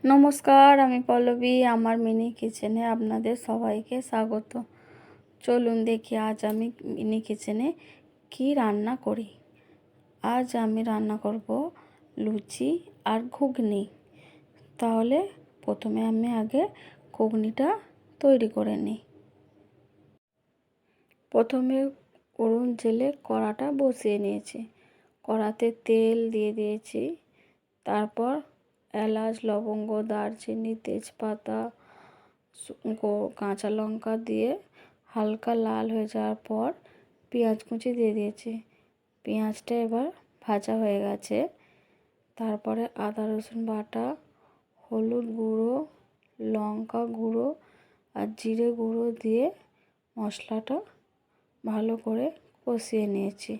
নমস্কার, আমি পল্লবী। আমার মিনি কিচেনে আপনাদের সবাইকে স্বাগত। চলুন দেখি আজ আমি মিনি কিচেনে কি রান্না করি। আজ আমি রান্না করব লুচি আর ঘুগনি। তাহলে প্রথমে আমি আগে ঘুগনিটা তৈরি করে নিই। প্রথমে উনুন জেলে কড়াটা বসিয়ে নিয়েছি। কড়াতে তেল দিয়ে দিয়েছি। তারপর এলাচ, লবঙ্গ, দারচিনি, তেজপাতা, কাঁচা লঙ্কা দিয়ে হালকা লাল হয়ে যাওয়ার পর পেঁয়াজ কুচি দিয়ে দিয়েছি। পেঁয়াজটা এবার ভাজা হয়ে গেছে। তারপরে আদা রসুন বাটা, হলুদ গুঁড়ো, লঙ্কা গুঁড়ো আর জিরে গুঁড়ো দিয়ে মশলাটা ভালো করে কষিয়ে নিয়েছি।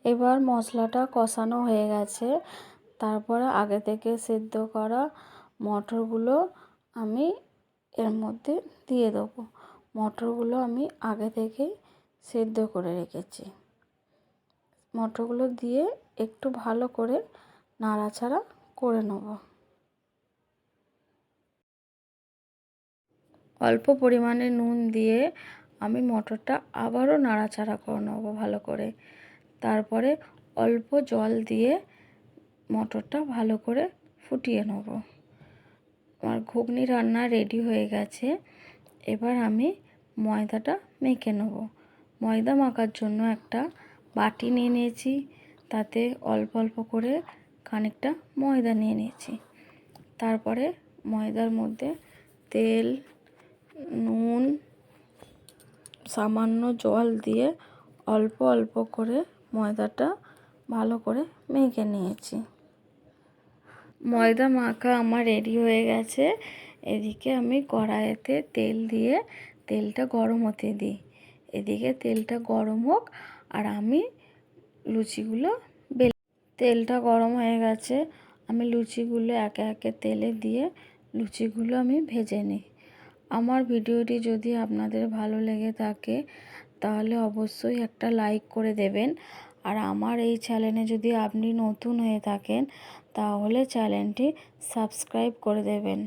এবার মশলাটা কষানো হয়ে গেছে। তারপরে আগে থেকে সেদ্ধ করা মটরগুলো আমি এর মধ্যে দিয়ে দেবো। মটরগুলো আমি আগে থেকেই সেদ্ধ করে রেখেছি। মটরগুলো দিয়ে একটু ভালো করে নাড়াচাড়া করে নেব। অল্প পরিমাণে নুন দিয়ে আমি মটরটা আবারও নাড়াচাড়া করে নেব ভালো করে। তারপরে অল্প জল দিয়ে মটরটা ভালো করে ফুটিয়ে নেব। আমার ঘুগনি রান্না রেডি হয়ে গেছে। এবার আমি ময়দাটা মেখে নেব। ময়দা মাখার জন্য একটা বাটি নিয়ে নিয়েছি। তাতে অল্প অল্প করে খানিকটা ময়দা নিয়ে নিয়েছি। তারপরে ময়দার মধ্যে তেল, নুন, সামান্য জল দিয়ে অল্প অল্প করে ময়দাটা ভালো করে মেখে নিয়েছি। ময়দা মাখা আমার রেডি হয়ে গেছে। এদিকে আমি কড়াইতে তেল দিয়ে তেলটা গরম হতে দিই। এদিকে তেলটা গরম হোক আর আমি লুচিগুলো তেলটা গরম হয়ে গেছে। আমি লুচিগুলো একে একে তেলে দিয়ে লুচিগুলো আমি ভেজে নিই। আমার ভিডিওটি যদি আপনাদের ভালো লেগে থাকে তাহলে অবশ্যই একটা লাইক করে দেবেন। আর আমার এই চ্যানেলে যদি আপনি নতুন হয়ে থাকেন তাহলে চ্যানেলটি সাবস্ক্রাইব করে দেবেন।